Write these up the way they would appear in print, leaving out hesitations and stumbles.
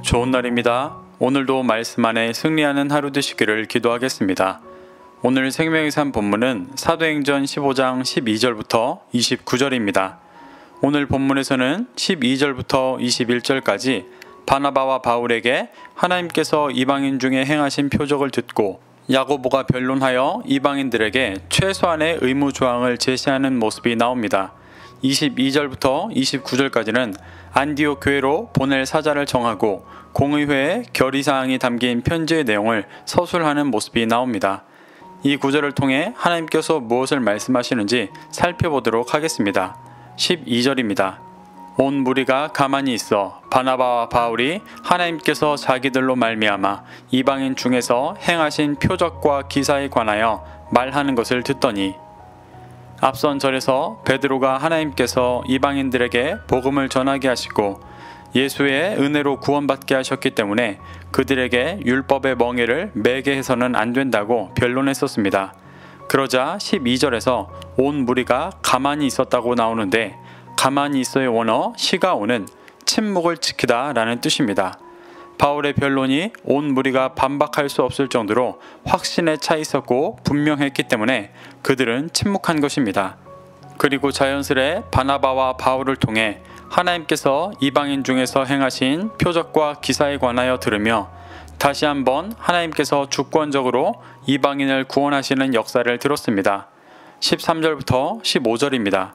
좋은 날입니다. 오늘도 말씀 안에 승리하는 하루 되시기를 기도하겠습니다. 오늘 생명의 산 본문은 사도행전 15장 12절부터 29절입니다. 오늘 본문에서는 12절부터 21절까지 바나바와 바울에게 하나님께서 이방인 중에 행하신 표적을 듣고 야고보가 변론하여 이방인들에게 최소한의 의무 조항을 제시하는 모습이 나옵니다. 22절부터 29절까지는 안디옥 교회로 보낼 사자를 정하고 공의회에 결의사항이 담긴 편지의 내용을 서술하는 모습이 나옵니다. 이 구절을 통해 하나님께서 무엇을 말씀하시는지 살펴보도록 하겠습니다. 12절입니다. 온 무리가 가만히 있어 바나바와 바울이 하나님께서 자기들로 말미암아 이방인 중에서 행하신 표적과 기사에 관하여 말하는 것을 듣더니, 앞선 절에서 베드로가 하나님께서 이방인들에게 복음을 전하게 하시고 예수의 은혜로 구원받게 하셨기 때문에 그들에게 율법의 멍에를 매게 해서는 안 된다고 변론했었습니다. 그러자 12절에서 온 무리가 가만히 있었다고 나오는데, 가만히 있어의 원어 시가오는 침묵을 지키다 라는 뜻입니다. 바울의 변론이 온 무리가 반박할 수 없을 정도로 확신에 차 있었고 분명했기 때문에 그들은 침묵한 것입니다. 그리고 자연스레 바나바와 바울을 통해 하나님께서 이방인 중에서 행하신 표적과 기사에 관하여 들으며 다시 한번 하나님께서 주권적으로 이방인을 구원하시는 역사를 들었습니다. 13절부터 15절입니다.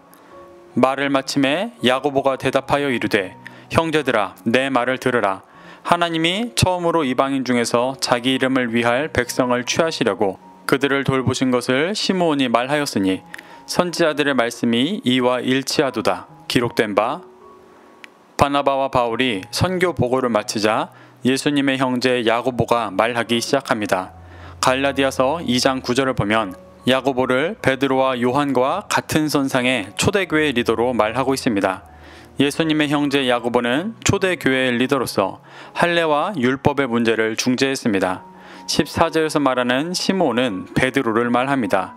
말을 마침에 야고보가 대답하여 이르되, 형제들아, 내 말을 들으라. 하나님이 처음으로 이방인 중에서 자기 이름을 위할 백성을 취하시려고 그들을 돌보신 것을 시므온이 말하였으니 선지자들의 말씀이 이와 일치하도다. 기록된 바. 바나바와 바울이 선교 보고를 마치자 예수님의 형제 야고보가 말하기 시작합니다. 갈라디아서 2장 9절을 보면 야고보를 베드로와 요한과 같은 선상의 초대교회 리더로 말하고 있습니다. 예수님의 형제 야고보는 초대교회의 리더로서 할례와 율법의 문제를 중재했습니다. 14절에서 말하는 시므온은 베드로를 말합니다.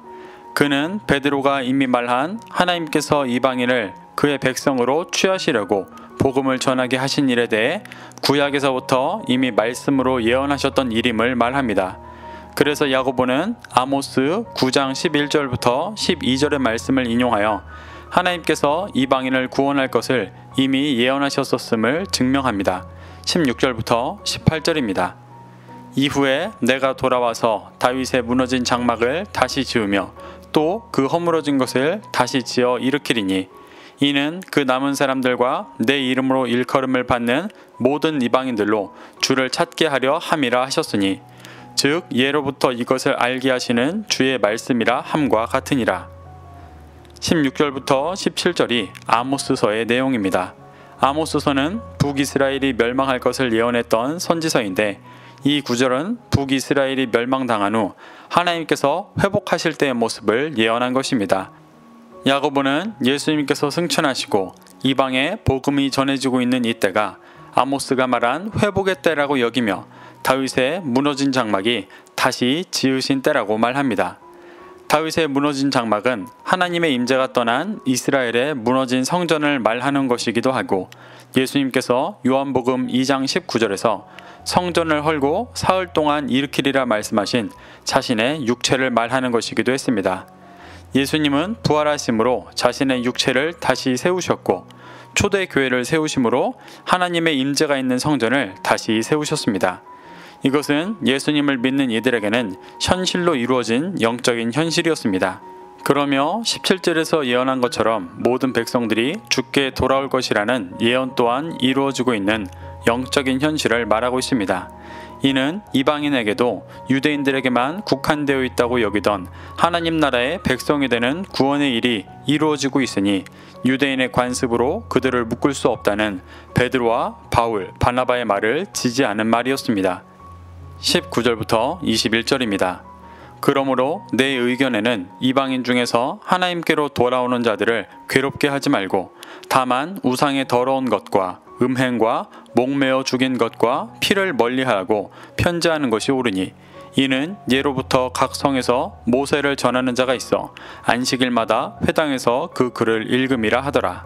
그는 베드로가 이미 말한 하나님께서 이방인을 그의 백성으로 취하시려고 복음을 전하게 하신 일에 대해 구약에서부터 이미 말씀으로 예언하셨던 일임을 말합니다. 그래서 야고보는 아모스 9장 11절부터 12절의 말씀을 인용하여 하나님께서 이방인을 구원할 것을 이미 예언하셨었음을 증명합니다. 16절부터 18절입니다. 이후에 내가 돌아와서 다윗의 무너진 장막을 다시 지으며 또 그 허물어진 것을 다시 지어 일으키리니 이는 그 남은 사람들과 내 이름으로 일컬음을 받는 모든 이방인들로 주를 찾게 하려 함이라 하셨으니, 즉 예로부터 이것을 알게 하시는 주의 말씀이라 함과 같으니라. 16절부터 17절이 아모스서의 내용입니다. 아모스서는 북이스라엘이 멸망할 것을 예언했던 선지서인데, 이 구절은 북이스라엘이 멸망당한 후 하나님께서 회복하실 때의 모습을 예언한 것입니다. 야고보는 예수님께서 승천하시고 이방에 복음이 전해지고 있는 이때가 아모스가 말한 회복의 때라고 여기며 다윗의 무너진 장막이 다시 지으신 때라고 말합니다. 다윗의 무너진 장막은 하나님의 임재가 떠난 이스라엘의 무너진 성전을 말하는 것이기도 하고, 예수님께서 요한복음 2장 19절에서 성전을 헐고 사흘 동안 일으키리라 말씀하신 자신의 육체를 말하는 것이기도 했습니다. 예수님은 부활하심으로 자신의 육체를 다시 세우셨고 초대교회를 세우심으로 하나님의 임재가 있는 성전을 다시 세우셨습니다. 이것은 예수님을 믿는 이들에게는 현실로 이루어진 영적인 현실이었습니다. 그러며 17절에서 예언한 것처럼 모든 백성들이 주께 돌아올 것이라는 예언 또한 이루어지고 있는 영적인 현실을 말하고 있습니다. 이는 이방인에게도 유대인들에게만 국한되어 있다고 여기던 하나님 나라의 백성이 되는 구원의 일이 이루어지고 있으니 유대인의 관습으로 그들을 묶을 수 없다는 베드로와 바울, 바나바의 말을 지지하는 말이었습니다. 19절부터 21절입니다. 그러므로 내 의견에는 이방인 중에서 하나님께로 돌아오는 자들을 괴롭게 하지 말고 다만 우상의 더러운 것과 음행과 목매어 죽인 것과 피를 멀리하고 편지하는 것이 옳으니, 이는 예로부터 각 성에서 모세를 전하는 자가 있어 안식일마다 회당에서 그 글을 읽음이라 하더라.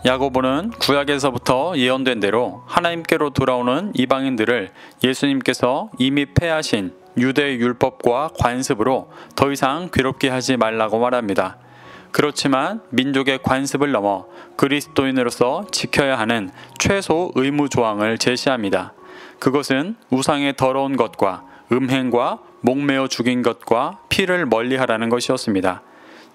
야고보는 구약에서부터 예언된 대로 하나님께로 돌아오는 이방인들을 예수님께서 이미 폐하신 유대 율법과 관습으로 더 이상 괴롭게 하지 말라고 말합니다. 그렇지만 민족의 관습을 넘어 그리스도인으로서 지켜야 하는 최소 의무 조항을 제시합니다. 그것은 우상의 더러운 것과 음행과 목매어 죽인 것과 피를 멀리하라는 것이었습니다.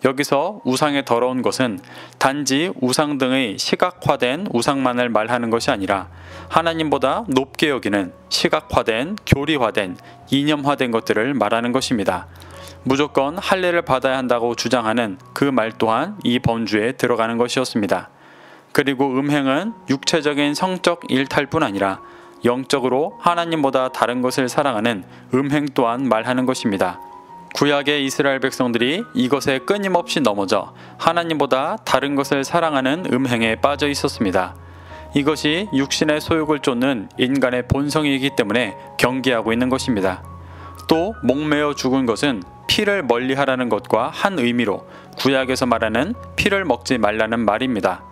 여기서 우상의 더러운 것은 단지 우상 등의 시각화된 우상만을 말하는 것이 아니라 하나님보다 높게 여기는 시각화된, 교리화된, 이념화된 것들을 말하는 것입니다. 무조건 할례를 받아야 한다고 주장하는 그 말 또한 이 범주에 들어가는 것이었습니다. 그리고 음행은 육체적인 성적 일탈뿐 아니라 영적으로 하나님보다 다른 것을 사랑하는 음행 또한 말하는 것입니다. 구약의 이스라엘 백성들이 이것에 끊임없이 넘어져 하나님보다 다른 것을 사랑하는 음행에 빠져 있었습니다. 이것이 육신의 소욕을 쫓는 인간의 본성이기 때문에 경계하고 있는 것입니다. 또 목매어 죽은 것은 피를 멀리하라는 것과 한 의미로 구약에서 말하는 피를 먹지 말라는 말입니다.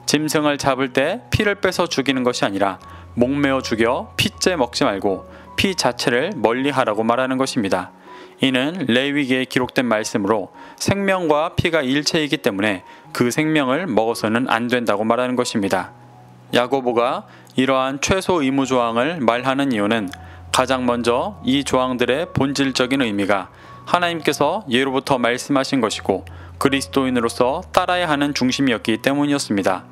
짐승을 잡을 때 피를 빼서 죽이는 것이 아니라 목매어 죽여 피째 먹지 말고 피 자체를 멀리하라고 말하는 것입니다. 이는 레위기에 기록된 말씀으로 생명과 피가 일체이기 때문에 그 생명을 먹어서는 안 된다고 말하는 것입니다. 야고보가 이러한 최소 의무 조항을 말하는 이유는 가장 먼저 이 조항들의 본질적인 의미가 하나님께서 예로부터 말씀하신 것이고 그리스도인으로서 따라야 하는 중심이었기 때문이었습니다.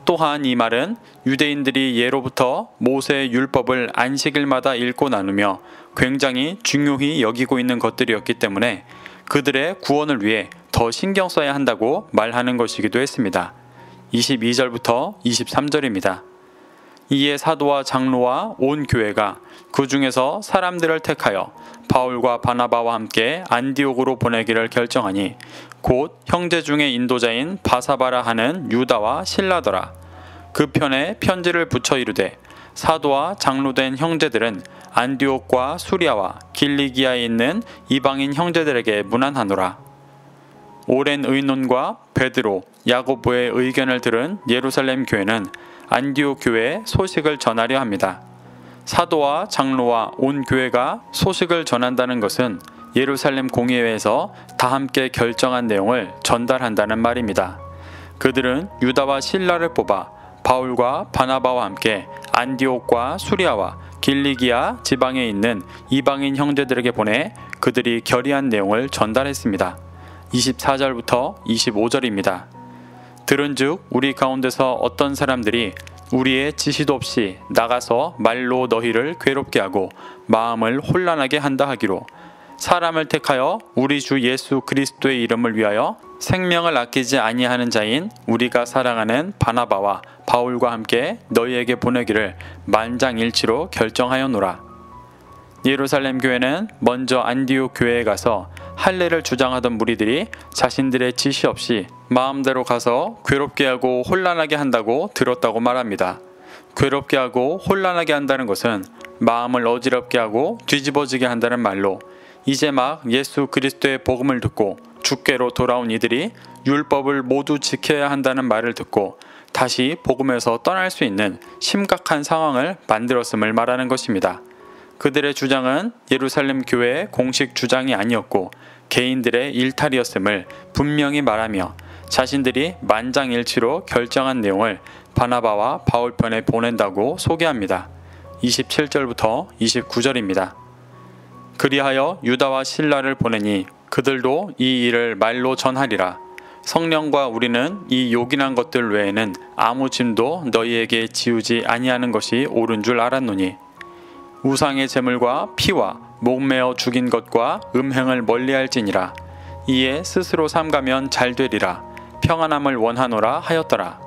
또한 이 말은 유대인들이 예로부터 모세의 율법을 안식일마다 읽고 나누며 굉장히 중요히 여기고 있는 것들이었기 때문에 그들의 구원을 위해 더 신경 써야 한다고 말하는 것이기도 했습니다. 22절부터 23절입니다. 이에 사도와 장로와 온 교회가 그 중에서 사람들을 택하여 바울과 바나바와 함께 안디옥으로 보내기를 결정하니 곧 형제 중에 인도자인 바사바라 하는 유다와 실라더라. 그 편에 편지를 붙여 이르되 사도와 장로된 형제들은 안디옥과 수리아와 길리기아에 있는 이방인 형제들에게 문안하노라. 오랜 의논과 베드로, 야고보의 의견을 들은 예루살렘 교회는 안디옥 교회에 소식을 전하려 합니다. 사도와 장로와 온 교회가 소식을 전한다는 것은 예루살렘 공의회에서 다 함께 결정한 내용을 전달한다는 말입니다. 그들은 유다와 실라를 뽑아 바울과 바나바와 함께 안디옥과 수리아와 길리기아 지방에 있는 이방인 형제들에게 보내 그들이 결의한 내용을 전달했습니다. 24절부터 25절입니다. 들은즉 우리 가운데서 어떤 사람들이 우리의 지시도 없이 나가서 말로 너희를 괴롭게 하고 마음을 혼란하게 한다 하기로 사람을 택하여 우리 주 예수 그리스도의 이름을 위하여 생명을 아끼지 아니하는 자인 우리가 사랑하는 바나바와 바울과 함께 너희에게 보내기를 만장일치로 결정하였노라. 예루살렘 교회는 먼저 안디옥 교회에 가서 할례를 주장하던 무리들이 자신들의 지시 없이 마음대로 가서 괴롭게 하고 혼란하게 한다고 들었다고 말합니다. 괴롭게 하고 혼란하게 한다는 것은 마음을 어지럽게 하고 뒤집어지게 한다는 말로 이제 막 예수 그리스도의 복음을 듣고 주께로 돌아온 이들이 율법을 모두 지켜야 한다는 말을 듣고 다시 복음에서 떠날 수 있는 심각한 상황을 만들었음을 말하는 것입니다. 그들의 주장은 예루살렘 교회의 공식 주장이 아니었고 개인들의 일탈이었음을 분명히 말하며 자신들이 만장일치로 결정한 내용을 바나바와 바울 편에 보낸다고 소개합니다. 27절부터 29절입니다. 그리하여 유다와 실라를 보내니 그들도 이 일을 말로 전하리라. 성령과 우리는 이 요긴한 것들 외에는 아무 짐도 너희에게 지우지 아니하는 것이 옳은 줄 알았노니 우상의 제물과 피와 목매어 죽인 것과 음행을 멀리할지니라. 이에 스스로 삼가면 잘되리라. 평안함을 원하노라 하였더라.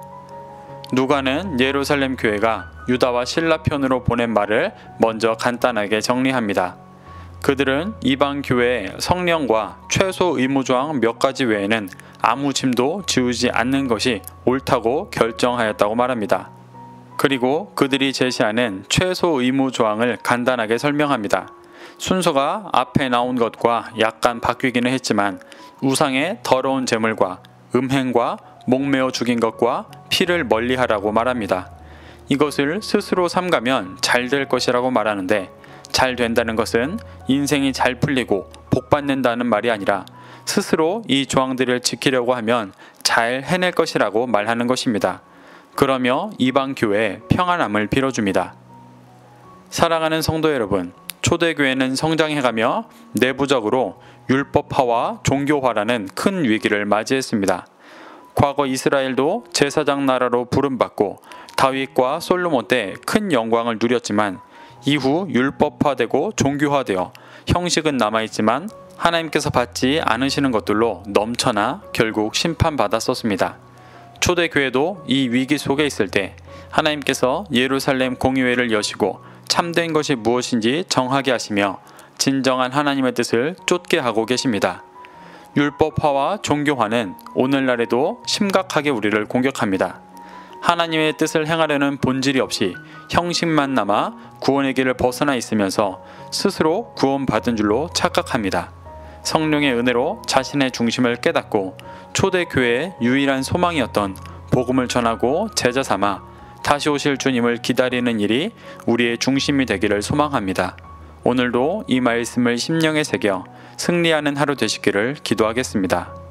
누가는 예루살렘 교회가 유다와 실라 편으로 보낸 말을 먼저 간단하게 정리합니다. 그들은 이방 교회의 성령과 최소 의무조항 몇 가지 외에는 아무 짐도 지우지 않는 것이 옳다고 결정하였다고 말합니다. 그리고 그들이 제시하는 최소 의무 조항을 간단하게 설명합니다. 순서가 앞에 나온 것과 약간 바뀌기는 했지만 우상의 더러운 제물과 음행과 목매어 죽인 것과 피를 멀리하라고 말합니다. 이것을 스스로 삼가면 잘 될 것이라고 말하는데, 잘 된다는 것은 인생이 잘 풀리고 복 받는다는 말이 아니라 스스로 이 조항들을 지키려고 하면 잘 해낼 것이라고 말하는 것입니다. 그러며 이방 교회에 평안함을 빌어줍니다. 사랑하는 성도 여러분, 초대교회는 성장해가며 내부적으로 율법화와 종교화라는 큰 위기를 맞이했습니다. 과거 이스라엘도 제사장 나라로 부름받고 다윗과 솔로몬 때 큰 영광을 누렸지만, 이후 율법화되고 종교화되어 형식은 남아있지만 하나님께서 받지 않으시는 것들로 넘쳐나 결국 심판받았었습니다. 초대교회도 이 위기 속에 있을 때 하나님께서 예루살렘 공의회를 여시고 참된 것이 무엇인지 정하게 하시며 진정한 하나님의 뜻을 쫓게 하고 계십니다. 율법화와 종교화는 오늘날에도 심각하게 우리를 공격합니다. 하나님의 뜻을 행하려는 본질이 없이 형식만 남아 구원의 길을 벗어나 있으면서 스스로 구원받은 줄로 착각합니다. 성령의 은혜로 자신의 중심을 깨닫고 초대교회의 유일한 소망이었던 복음을 전하고 제자 삼아 다시 오실 주님을 기다리는 일이 우리의 중심이 되기를 소망합니다. 오늘도 이 말씀을 심령에 새겨 승리하는 하루 되시기를 기도하겠습니다.